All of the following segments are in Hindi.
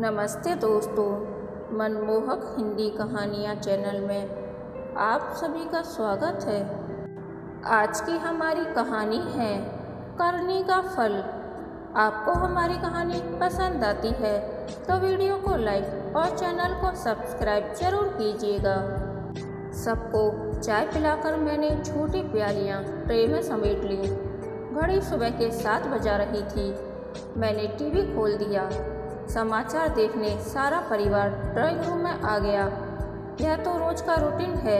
नमस्ते दोस्तों, मनमोहक हिंदी कहानियाँ चैनल में आप सभी का स्वागत है। आज की हमारी कहानी है करनी का फल। आपको हमारी कहानी पसंद आती है तो वीडियो को लाइक और चैनल को सब्सक्राइब जरूर कीजिएगा। सबको चाय पिलाकर मैंने छोटी प्यालियाँ ट्रे में समेट ली। घड़ी सुबह के 7 बजा रही थी। मैंने टीवी खोल दिया। समाचार देखने सारा परिवार ड्राइंग रूम में आ गया। यह तो रोज का रूटीन है।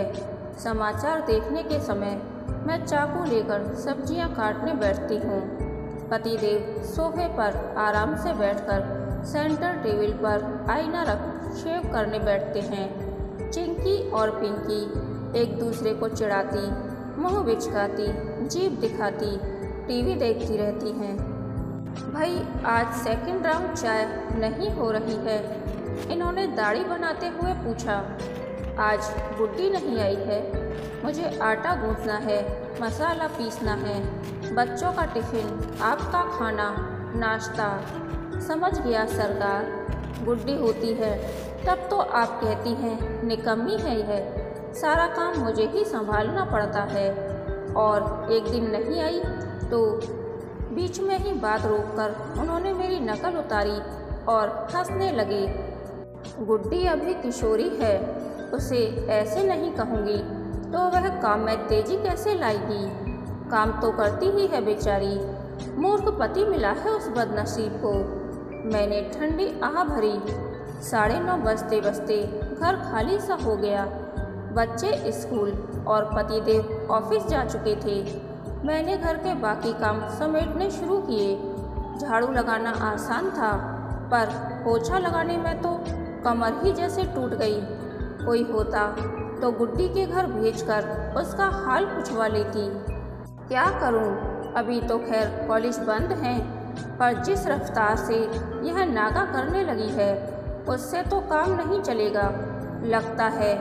समाचार देखने के समय मैं चाकू लेकर सब्जियां काटने बैठती हूँ। पतिदेव सोफे पर आराम से बैठकर सेंटर टेबल पर आईना रख शेव करने बैठते हैं। चिंकी और पिंकी एक दूसरे को चिढ़ाती, मुँह बिचकाती, जीभ दिखाती टीवी देखती रहती हैं। भाई, आज सेकंड राउंड चाय नहीं हो रही है, इन्होंने दाढ़ी बनाते हुए पूछा। आज गुड्डी नहीं आई है। मुझे आटा गूंथना है, मसाला पीसना है, बच्चों का टिफिन, आपका खाना, नाश्ता। समझ गया सरकार। गुड्डी होती है तब तो आप कहती हैं निकम्मी है यह, सारा काम मुझे ही संभालना पड़ता है। और एक दिन नहीं आई तो बीच में ही बात रोककर उन्होंने मेरी नकल उतारी और हंसने लगे। गुड्डी अभी किशोरी है, उसे ऐसे नहीं कहूँगी तो वह काम में तेजी कैसे लाएगी। काम तो करती ही है बेचारी। मूर्ख पति मिला है उस बदनसीब को। मैंने ठंडी आह भरी। 9:30 बजते बजते घर खाली सा हो गया। बच्चे स्कूल और पतिदेव ऑफिस जा चुके थे। मैंने घर के बाकी काम समेटने शुरू किए। झाड़ू लगाना आसान था, पर पोछा लगाने में तो कमर ही जैसे टूट गई। कोई होता तो गुड्डी के घर भेजकर उसका हाल पूछवा लेती। क्या करूं, अभी तो खैर कॉलेज बंद हैं, पर जिस रफ्तार से यह नागा करने लगी है उससे तो काम नहीं चलेगा। लगता है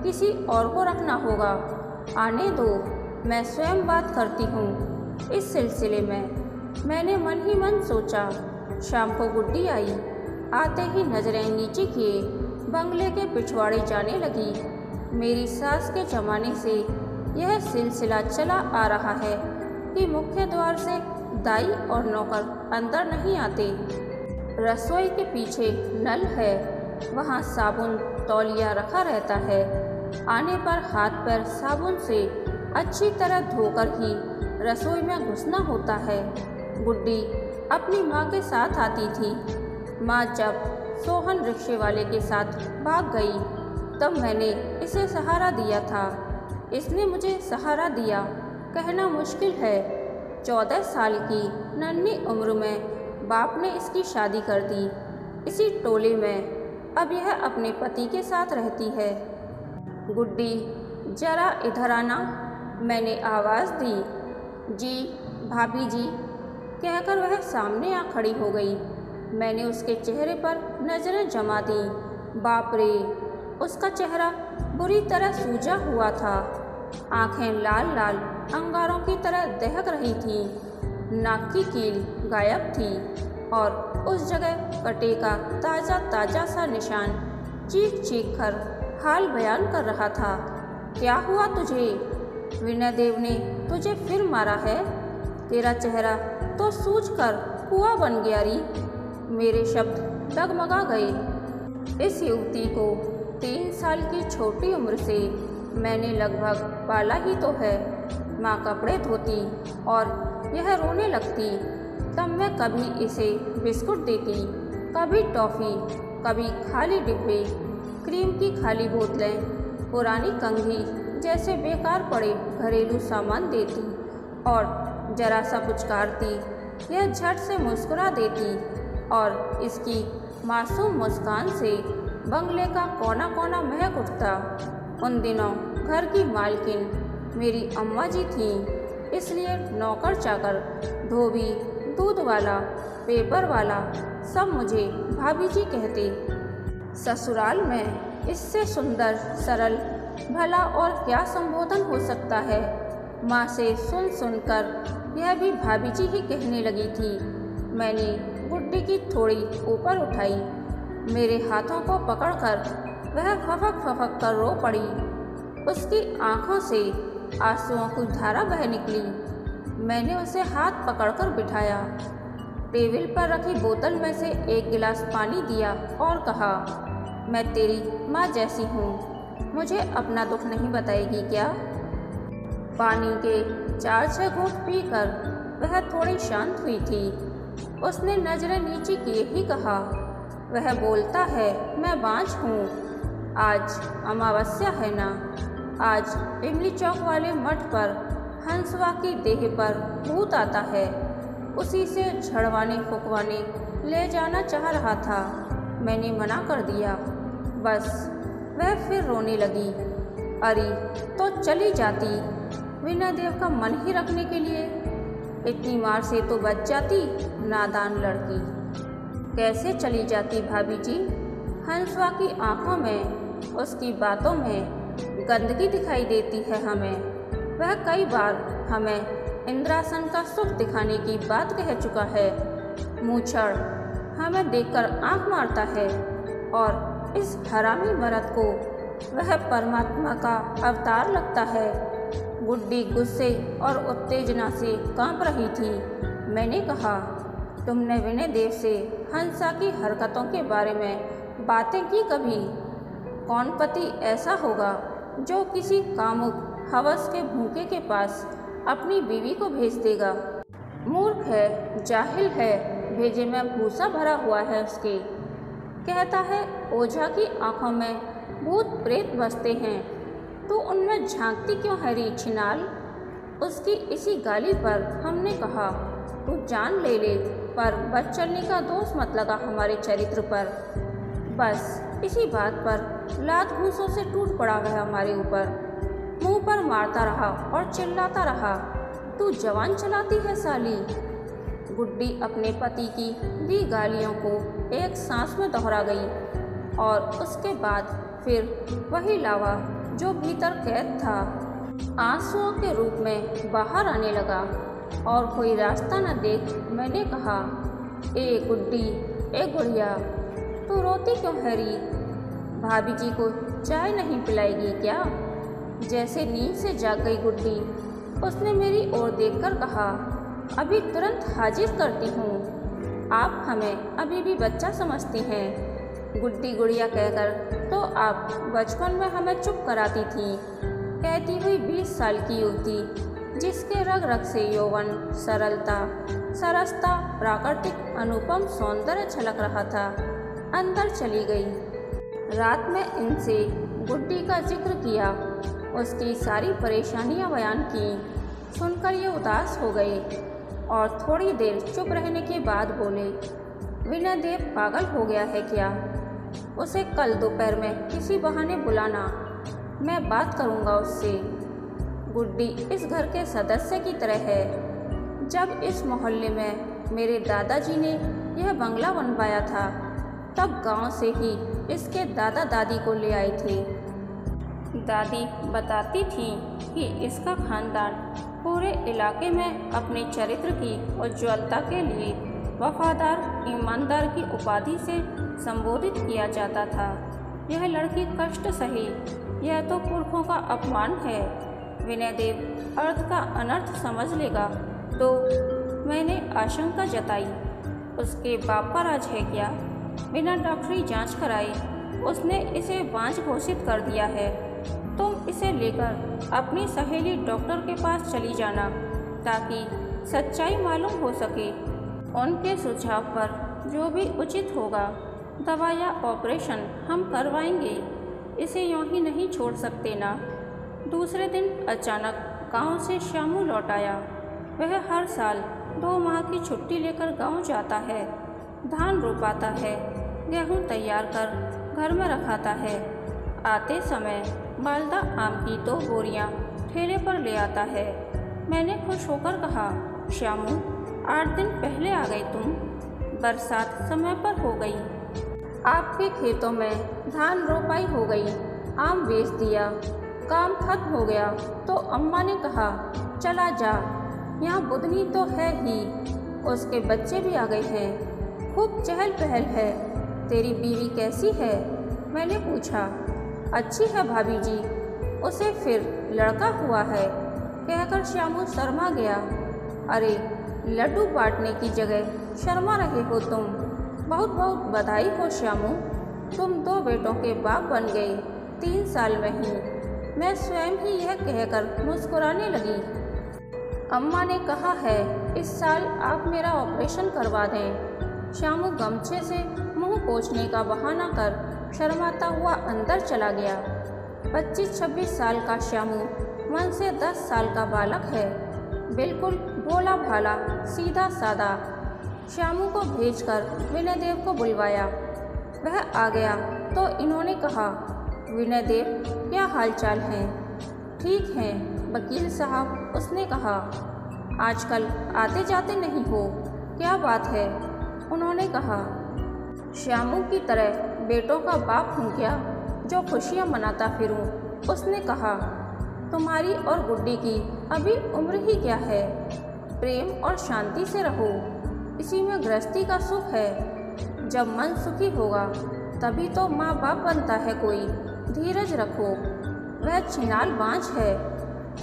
किसी और को रखना होगा। आने दो, मैं स्वयं बात करती हूँ इस सिलसिले में, मैंने मन ही मन सोचा। शाम को गुड्डी आई। आते ही नजरें नीचे किए बंगले के पिछवाड़े जाने लगी। मेरी सास के जमाने से यह सिलसिला चला आ रहा है कि मुख्य द्वार से दाई और नौकर अंदर नहीं आते। रसोई के पीछे नल है, वहाँ साबुन तौलिया रखा रहता है। आने पर हाथ पैर साबुन से अच्छी तरह धोकर ही रसोई में घुसना होता है। गुड्डी अपनी माँ के साथ आती थी। माँ जब सोहन रिक्शे वाले के साथ भाग गई तब मैंने इसे सहारा दिया था। इसने मुझे सहारा दिया कहना मुश्किल है। 14 साल की नन्ही उम्र में बाप ने इसकी शादी कर दी। इसी टोले में अब यह अपने पति के साथ रहती है। गुड्डी, जरा इधर आना। मैंने आवाज़ दी। जी भाभी जी कहकर वह सामने आ खड़ी हो गई। मैंने उसके चेहरे पर नज़रें जमा दी। बाप रे, उसका चेहरा बुरी तरह सूजा हुआ था। आंखें लाल लाल अंगारों की तरह दहक रही थीं। नाक की कील गायब थी और उस जगह कटे का ताज़ा ताज़ा सा निशान चीख चीख कर हाल बयान कर रहा था। क्या हुआ तुझे? विनय देव ने तुझे फिर मारा है? तेरा चेहरा तो सूजकर कुआं बन गया री। मेरे शब्द डगमगा गए। इस युवती को 3 साल की छोटी उम्र से मैंने लगभग पाला ही तो है। माँ कपड़े धोती और यह रोने लगती तब मैं कभी इसे बिस्कुट देती, कभी टॉफ़ी, कभी खाली डिब्बे, क्रीम की खाली बोतलें, पुरानी कंघी जैसे बेकार पड़े घरेलू सामान देती और जरा सा पुचकारती। यह झट से मुस्कुरा देती और इसकी मासूम मुस्कान से बंगले का कोना कोना महक उठता। उन दिनों घर की मालकिन मेरी अम्मा जी थीं, इसलिए नौकर चाकर, धोबी, दूध वाला, पेपर वाला सब मुझे भाभी जी कहते। ससुराल में इससे सुंदर, सरल, भला और क्या संबोधन हो सकता है। माँ से सुन सुनकर यह भी भाभी जी ही कहने लगी थी। मैंने गुड्डी की थोड़ी ऊपर उठाई। मेरे हाथों को पकड़कर वह फफक फफक कर रो पड़ी। उसकी आंखों से आंसुओं की धारा बह निकली। मैंने उसे हाथ पकड़कर बिठाया, टेबल पर रखी बोतल में से एक गिलास पानी दिया और कहा, मैं तेरी माँ जैसी हूँ, मुझे अपना दुख नहीं बताएगी क्या? पानी के 4-6 घूंट पीकर वह थोड़ी शांत हुई थी। उसने नजरें नीचे किए ही कहा, वह बोलता है मैं बांझ हूँ। आज अमावस्या है ना, आज इमली चौक वाले मठ पर हंसवा की देह पर भूत आता है, उसी से झड़वाने फुकवाने ले जाना चाह रहा था। मैंने मना कर दिया। बस वह फिर रोने लगी। अरे तो चली जाती, वीणा देव का मन ही रखने के लिए। इतनी मार से तो बच जाती, नादान लड़की। कैसे चली जाती भाभी जी? हंसवा की आंखों में, उसकी बातों में गंदगी दिखाई देती है हमें। वह कई बार हमें इंद्रासन का सुख दिखाने की बात कह चुका है। मूछड़ हमें देखकर आंख मारता है और इस हरामी मर्द को वह परमात्मा का अवतार लगता है। गुड्डी गुस्से और उत्तेजना से कांप रही थी। मैंने कहा, तुमने विनय देव से हंसा की हरकतों के बारे में बातें की कभी? कौन पति ऐसा होगा जो किसी कामुक हवस के भूखे के पास अपनी बीवी को भेज देगा? मूर्ख है, जाहिल है, भेजे में भूसा भरा हुआ है उसके। कहता है ओझा की आंखों में भूत प्रेत बसते हैं, तो उनमें झांकती क्यों है री छिनाल? उसकी इसी गाली पर हमने कहा, तू जान ले ले, पर बच चलने का दोष मत लगा हमारे चरित्र पर। बस इसी बात पर लात घूंसों से टूट पड़ा वह हमारे ऊपर। मुंह पर मारता रहा और चिल्लाता रहा, तू जवान चलाती है साली। गुड्डी अपने पति की दी गालियों को एक सांस में दोहरा गई और उसके बाद फिर वही लावा जो भीतर कैद था आंसुओं के रूप में बाहर आने लगा। और कोई रास्ता न देख मैंने कहा, ए गुड्डी, ए गुड़िया, तू रोती क्यों है री? भाभी जी को चाय नहीं पिलाएगी क्या? जैसे नींद से जाग गई गुड्डी, उसने मेरी ओर देखकर कहा, अभी तुरंत हाजिर करती हूँ। आप हमें अभी भी बच्चा समझती हैं। गुड्डी गुड़िया कहकर तो आप बचपन में हमें चुप कराती थी, कहती हुई 20 साल की युवती जिसके रग रग से यौवन, सरलता, सरसता, प्राकृतिक अनुपम सौंदर्य झलक रहा था, अंदर चली गई। रात में इनसे गुड्डी का जिक्र किया, उसकी सारी परेशानियां बयान की। सुनकर ये उदास हो गए और थोड़ी देर चुप रहने के बाद बोले, विनय देव पागल हो गया है क्या? उसे कल दोपहर में किसी बहाने बुलाना, मैं बात करूँगा उससे। गुड्डी इस घर के सदस्य की तरह है। जब इस मोहल्ले में मेरे दादाजी ने यह बंगला बनवाया था, तब गांव से ही इसके दादा दादी को ले आए थे। दादी बताती थी कि इसका खानदान पूरे इलाके में अपने चरित्र की उज्ज्वलता के लिए वफादार, ईमानदार की उपाधि से संबोधित किया जाता था। यह लड़की कष्ट सही, यह तो पुरखों का अपमान है। विनय देव अर्थ का अनर्थ समझ लेगा तो मैंने आशंका जताई, उसके बाप का राज है क्या? बिना डॉक्टरी जांच कराए उसने इसे बांझ घोषित कर दिया है। तुम इसे लेकर अपनी सहेली डॉक्टर के पास चली जाना ताकि सच्चाई मालूम हो सके। उनके सुझाव पर जो भी उचित होगा दवा या ऑपरेशन हम करवाएंगे। इसे यूँ ही नहीं छोड़ सकते ना। दूसरे दिन अचानक गांव से श्यामू लौट आया। वह हर साल 2 माह की छुट्टी लेकर गांव जाता है, धान रोपाता है, गेहूं तैयार कर घर में रखाता है। आते समय मालदा आम की 2 बोरियां ठेले पर ले आता है। मैंने खुश होकर कहा, श्यामू 8 दिन पहले आ गए तुम, बरसात समय पर हो गई, आपके खेतों में धान रोपाई हो गई, आम बेच दिया, काम खत्म हो गया। तो अम्मा ने कहा, चला जा, यहाँ बुधनी तो है ही, उसके बच्चे भी आ गए हैं, खूब चहल पहल है। तेरी बीवी कैसी है? मैंने पूछा। अच्छी है भाभी जी, उसे फिर लड़का हुआ है, कहकर श्यामू शर्मा गया। अरे लड्डू बांटने की जगह शर्मा रहे हो तुम। बहुत बहुत बधाई हो श्यामू, तुम 2 बेटों के बाप बन गए 3 साल में ही। मैं स्वयं ही यह कहकर मुस्कुराने लगी। अम्मा ने कहा है इस साल आप मेरा ऑपरेशन करवा दें। श्यामू गमछे से मुंह पोंछने का बहाना कर शर्माता हुआ अंदर चला गया। 25-26 साल का श्यामू मन से 10 साल का बालक है, बिल्कुल भोला भाला सीधा सादा। श्यामू को भेजकर विनय देव को बुलवाया। वह आ गया तो इन्होंने कहा, विनय देव क्या हालचाल है? ठीक हैं वकील साहब, उसने कहा। आजकल आते जाते नहीं हो, क्या बात है? उन्होंने कहा। श्यामू की तरह बेटों का बाप हूँ क्या जो खुशियाँ मनाता फिरूं? उसने कहा। तुम्हारी और गुड्डी की अभी उम्र ही क्या है? प्रेम और शांति से रहो, इसी में गृहस्थी का सुख है। जब मन सुखी होगा तभी तो माँ बाप बनता है कोई। धीरज रखो, वह छिनाल बाँझ है,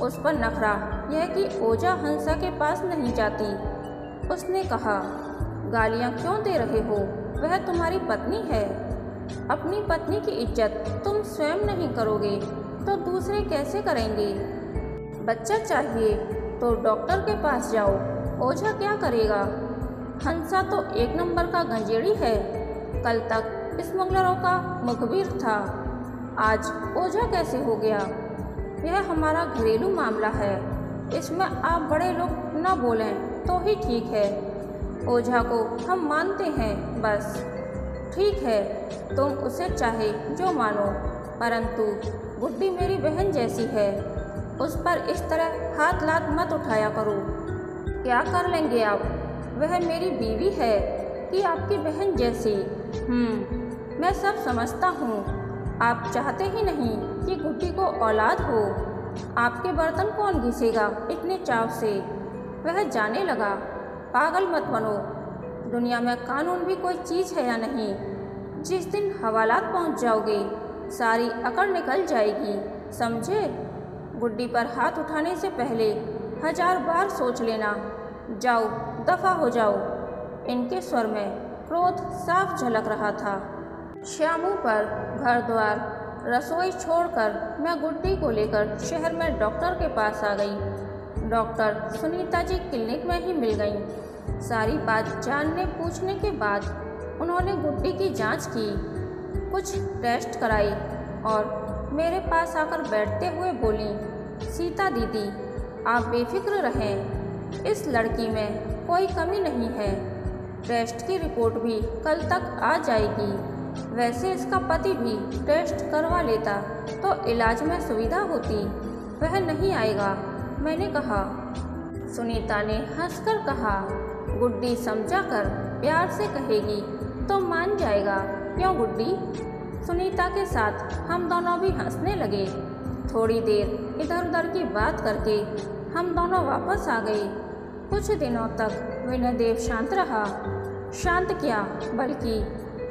उस पर नखरा यह कि ओझा हंसा के पास नहीं जाती। उसने कहा। गालियाँ क्यों दे रहे हो? वह तुम्हारी पत्नी है। अपनी पत्नी की इज्जत तुम स्वयं नहीं करोगे तो दूसरे कैसे करेंगे? बच्चा चाहिए तो डॉक्टर के पास जाओ, ओझा क्या करेगा? हंसा तो 1 नंबर का गंजेड़ी है, कल तक स्मगलरों का मुखबिर था, आज ओझा कैसे हो गया? यह हमारा घरेलू मामला है, इसमें आप बड़े लोग न बोलें तो ही ठीक है। ओझा को हम मानते हैं बस। ठीक है, तुम उसे चाहे जो मानो, परंतु गुड्डी मेरी बहन जैसी है, उस पर इस तरह हाथ लात मत उठाया करो। क्या कर लेंगे आप? वह मेरी बीवी है कि आपकी बहन जैसी? मैं सब समझता हूँ, आप चाहते ही नहीं कि गुड्डी को औलाद हो। आपके बर्तन कौन घिसेगा इतने चाव से? वह जाने लगा। पागल मत बनो, दुनिया में कानून भी कोई चीज़ है या नहीं? जिस दिन हवालात पहुँच जाओगे सारी अकड़ निकल जाएगी, समझे? गुड्डी पर हाथ उठाने से पहले 1000 बार सोच लेना। जाओ, दफ़ा हो जाओ। इनके स्वर में क्रोध साफ झलक रहा था। श्यामू पर घर द्वार रसोई छोड़कर मैं गुड्डी को लेकर शहर में डॉक्टर के पास आ गई। डॉक्टर सुनीता जी क्लिनिक में ही मिल गईं। सारी बात जानने पूछने के बाद उन्होंने गुड्डी की जांच की, कुछ टेस्ट कराई और मेरे पास आकर बैठते हुए बोली, सीता दीदी आप बेफिक्र रहें, इस लड़की में कोई कमी नहीं है। टेस्ट की रिपोर्ट भी कल तक आ जाएगी। वैसे इसका पति भी टेस्ट करवा लेता तो इलाज में सुविधा होती। वह नहीं आएगा, मैंने कहा। सुनीता ने हंसकर कहा, गुड्डी समझा कर प्यार से कहेगी तो मान जाएगा, क्यों गुड्डी? सुनीता के साथ हम दोनों भी हंसने लगे। थोड़ी देर इधर उधर की बात करके हम दोनों वापस आ गए। कुछ दिनों तक विनय देव शांत रहा। शांत क्या बल्कि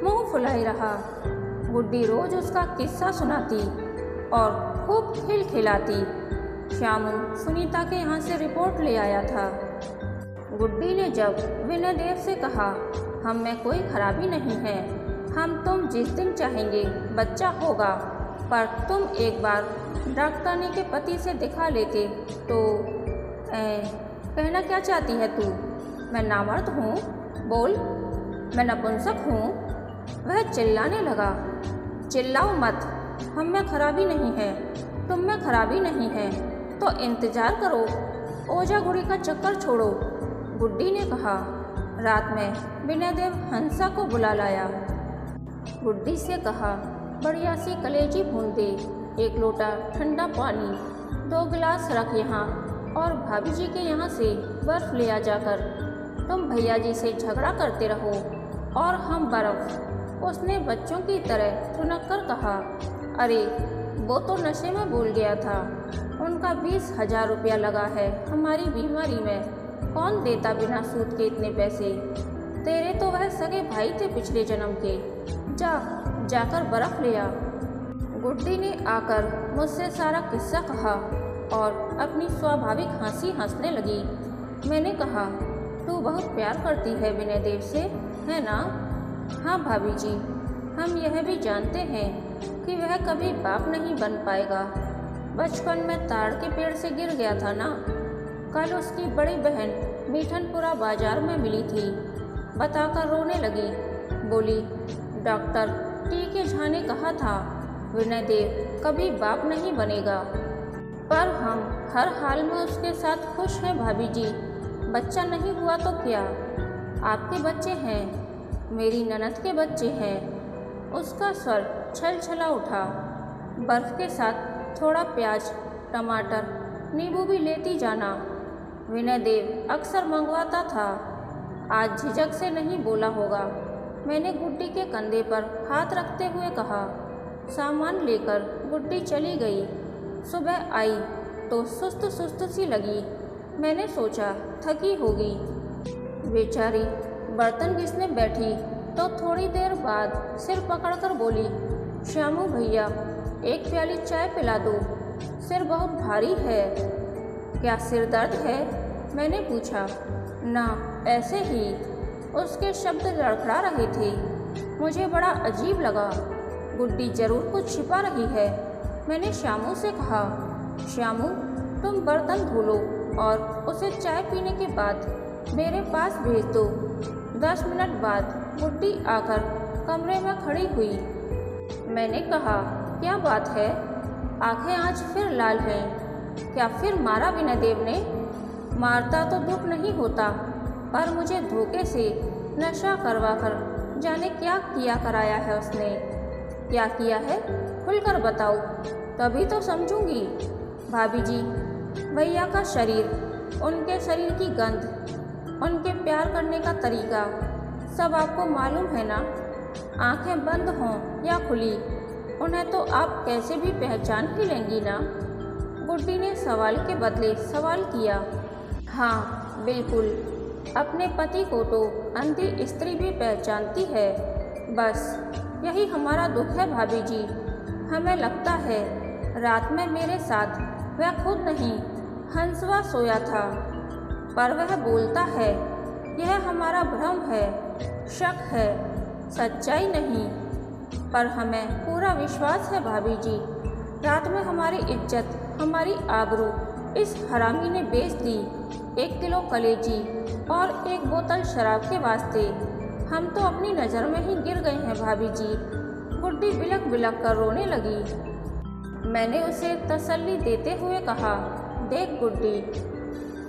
मुंह फुलाए रहा। गुड्डी रोज उसका किस्सा सुनाती और खूब खिलखिलाती। श्यामू सुनीता के यहाँ से रिपोर्ट ले आया था। गुड्डी ने जब विनय देव से कहा, हम में कोई खराबी नहीं है, हम तुम जिस दिन चाहेंगे बच्चा होगा, पर तुम एक बार डॉक्टरनी के पति से दिखा लेते तो। कहना क्या चाहती है तू? मैं नामर्द हूँ? बोल, मैं नपुंसक हूँ? वह चिल्लाने लगा। चिल्लाओ मत, हम में खराबी नहीं है, तुम में खराबी नहीं है, तो इंतज़ार करो, ओझा गुड़ी का चक्कर छोड़ो। गुड्डी ने कहा। रात में विनय देव हंसा को बुला लाया। गुड्डी से कहा, बढ़िया सी कलेजी भून दे, 1 लोटा ठंडा पानी, 2 गिलास रख यहाँ, और भाभी जी के यहाँ से बर्फ़ ले आ जाकर। तुम भैया जी से झगड़ा करते रहो और हम बर्फ़। उसने बच्चों की तरह ठुनक कर कहा, अरे वो तो नशे में भूल गया था, उनका 20,000 रुपया लगा है हमारी बीमारी में, कौन देता बिना सूद के इतने पैसे? तेरे तो वह सगे भाई थे पिछले जन्म के। जाकर बर्फ ले आ। गुड्डी ने आकर मुझसे सारा किस्सा कहा और अपनी स्वाभाविक हंसी हंसने लगी। मैंने कहा, तू बहुत प्यार करती है विनय देव से, है ना? हाँ भाभी जी, हम यह भी जानते हैं कि वह कभी बाप नहीं बन पाएगा। बचपन में ताड़ के पेड़ से गिर गया था ना। कल उसकी बड़ी बहन मीठनपुरा बाजार में मिली थी, बताकर रोने लगी। बोली, डॉक्टर टीके झा ने कहा था विनय देव कभी बाप नहीं बनेगा। पर हम हर हाल में उसके साथ खुश हैं भाभी जी। बच्चा नहीं हुआ तो क्या, आपके बच्चे हैं, मेरी ननद के बच्चे हैं। उसका स्वर छल छला उठा। बर्फ़ के साथ थोड़ा प्याज, टमाटर, नींबू भी लेती जाना। विनय देव अक्सर मंगवाता था। आज झिझक से नहीं बोला होगा। मैंने गुड्डी के कंधे पर हाथ रखते हुए कहा। सामान लेकर गुड्डी चली गई। सुबह आई तो सुस्त सुस्त सी लगी। मैंने सोचा थकी होगी। बेचारी बर्तन घिसने बैठी तो थोड़ी देर बाद सिर पकड़कर बोली, श्यामू भैया एक प्याली चाय पिला दो, सिर बहुत भारी है। क्या सिर दर्द है? मैंने पूछा। ना, ऐसे ही। उसके शब्द लड़खड़ा रहे थे। मुझे बड़ा अजीब लगा। गुड्डी जरूर कुछ छिपा रही है। मैंने श्यामू से कहा, श्यामू तुम बर्तन धो लो और उसे चाय पीने के बाद मेरे पास भेज दो। 10 मिनट बाद गुड्डी आकर कमरे में खड़ी हुई। मैंने कहा, क्या बात है? आंखें आज फिर लाल हैं। क्या फिर मारा विनय देव ने? मारता तो दुख नहीं होता, पर मुझे धोखे से नशा करवाकर जाने क्या किया कराया है उसने। क्या किया है? खुलकर बताओ, तभी तो समझूंगी। भाभी जी, भैया का शरीर, उनके शरीर की गंध, उनके प्यार करने का तरीका सब आपको मालूम है ना। आंखें बंद हों या खुली, उन्हें तो आप कैसे भी पहचान ही लेंगी ना। गुड्डी ने सवाल के बदले सवाल किया। हाँ बिल्कुल, अपने पति को तो अंधी स्त्री भी पहचानती है। बस यही हमारा दुख है भाभी जी। हमें लगता है रात में मेरे साथ वह खुद नहीं, हंसवा सोया था, पर वह बोलता है। यह हमारा भ्रम है, शक है, सच्चाई नहीं। पर हमें पूरा विश्वास है भाभी जी। रात में हमारी इज्जत, हमारी आबरू इस हरामी ने बेच दी। 1 किलो कलेजी और 1 बोतल शराब के वास्ते। हम तो अपनी नज़र में ही गिर गए हैं भाभी जी। गुड्डी बिलक बिलक कर रोने लगी। मैंने उसे तसल्ली देते हुए कहा, देख गुड्डी,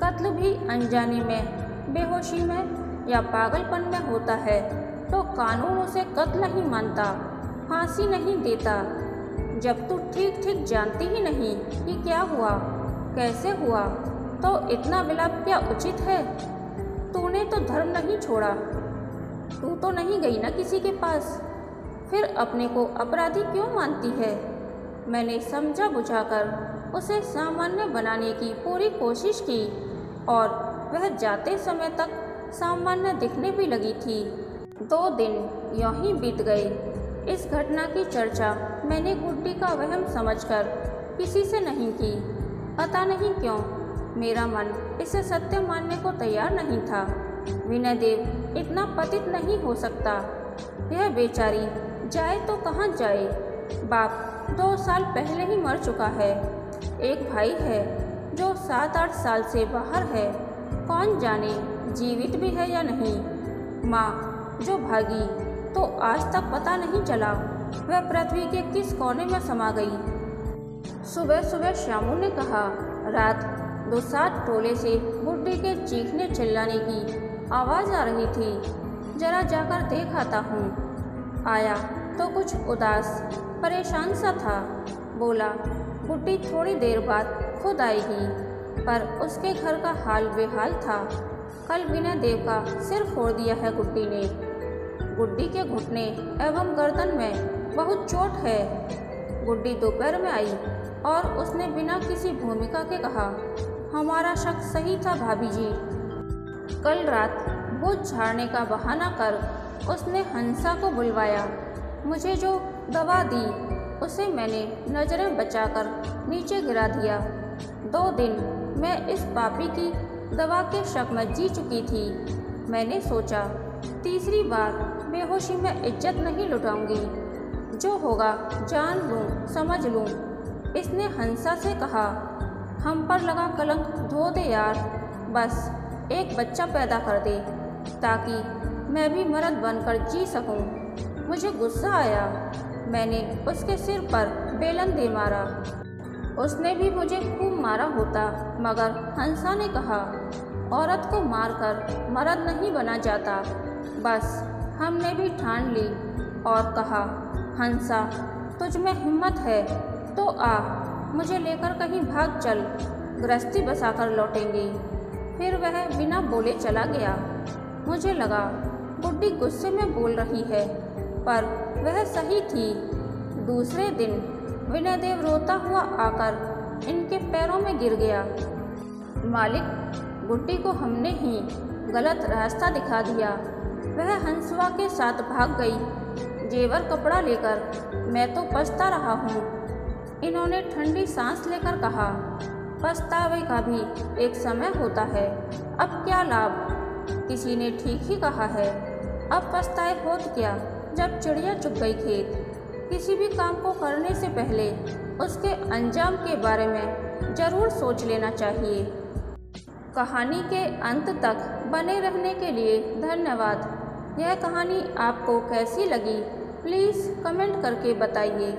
कत्ल भी अनजाने में, बेहोशी में या पागलपन में होता है तो कानून उसे कत्ल नहीं मानता, फांसी नहीं देता। जब तू ठीक ठीक जानती ही नहीं कि क्या हुआ, कैसे हुआ, तो इतना विलाप क्या उचित है? तूने तो धर्म नहीं छोड़ा। तू तो नहीं गई ना किसी के पास, फिर अपने को अपराधी क्यों मानती है? मैंने समझा बुझाकर उसे सामान्य बनाने की पूरी कोशिश की और वह जाते समय तक सामान्य दिखने भी लगी थी। 2 दिन यूं ही बीत गए। इस घटना की चर्चा मैंने गुड्डी का वहम समझकर किसी से नहीं की। पता नहीं क्यों मेरा मन इसे सत्य मानने को तैयार नहीं था। विनय देव इतना पतित नहीं हो सकता। यह बेचारी जाए तो कहाँ जाए? बाप 2 साल पहले ही मर चुका है। एक भाई है जो 7-8 साल से बाहर है, कौन जाने जीवित भी है या नहीं। माँ जो भागी तो आज तक पता नहीं चला वह पृथ्वी के किस कोने में समा गई। सुबह सुबह श्यामू ने कहा, रात 2-7 टोले से गुड्डी के चीखने चिल्लाने की आवाज़ आ रही थी। जरा जाकर देख आता हूँ। आया तो कुछ उदास परेशान सा था। बोला, गुड्डी थोड़ी देर बाद खुद आएगी, पर उसके घर का हाल बेहाल था। कल विनय देव का सिर फोड़ दिया है गुड्डी ने। गुड्डी के घुटने एवं गर्दन में बहुत चोट है। गुड्डी दोपहर में आई और उसने बिना किसी भूमिका के कहा, हमारा शक सही था भाभी जी। कल रात वो झाड़ने का बहाना कर उसने हंसा को बुलवाया। मुझे जो दवा दी उसे मैंने नज़रें बचाकर नीचे गिरा दिया। 2 दिन मैं इस पापी की दवा के शक में जी चुकी थी। मैंने सोचा तीसरी बार बेहोशी में इज्जत नहीं लुटाऊंगी, जो होगा जान लूँ समझ लूँ। इसने हंसा से कहा, हम पर लगा कलंक धो दे यार, बस एक बच्चा पैदा कर दे ताकि मैं भी मर्द बनकर जी सकूं। मुझे गुस्सा आया। मैंने उसके सिर पर बेलन दे मारा। उसने भी मुझे खूब मारा होता, मगर हंसा ने कहा, औरत को मारकर मर्द नहीं बना जाता। बस हमने भी ठान ली और कहा, हंसा तुझ में हिम्मत है तो आ, मुझे लेकर कहीं भाग चल, गृहस्थी बसाकर लौटेंगे। फिर वह बिना बोले चला गया। मुझे लगा गुड्डी गुस्से में बोल रही है, पर वह सही थी। दूसरे दिन विनय देव रोता हुआ आकर इनके पैरों में गिर गया। मालिक, गुड्डी को हमने ही गलत रास्ता दिखा दिया। वह हंसवा के साथ भाग गई जेवर कपड़ा लेकर। मैं तो पछता रहा हूँ। इन्होंने ठंडी सांस लेकर कहा, पछतावे का भी एक समय होता है, अब क्या लाभ। किसी ने ठीक ही कहा है, अब पछताए होत क्या जब चिड़िया चुग गई खेत। किसी भी काम को करने से पहले उसके अंजाम के बारे में ज़रूर सोच लेना चाहिए। कहानी के अंत तक बने रहने के लिए धन्यवाद। यह कहानी आपको कैसी लगी प्लीज़ कमेंट करके बताइए।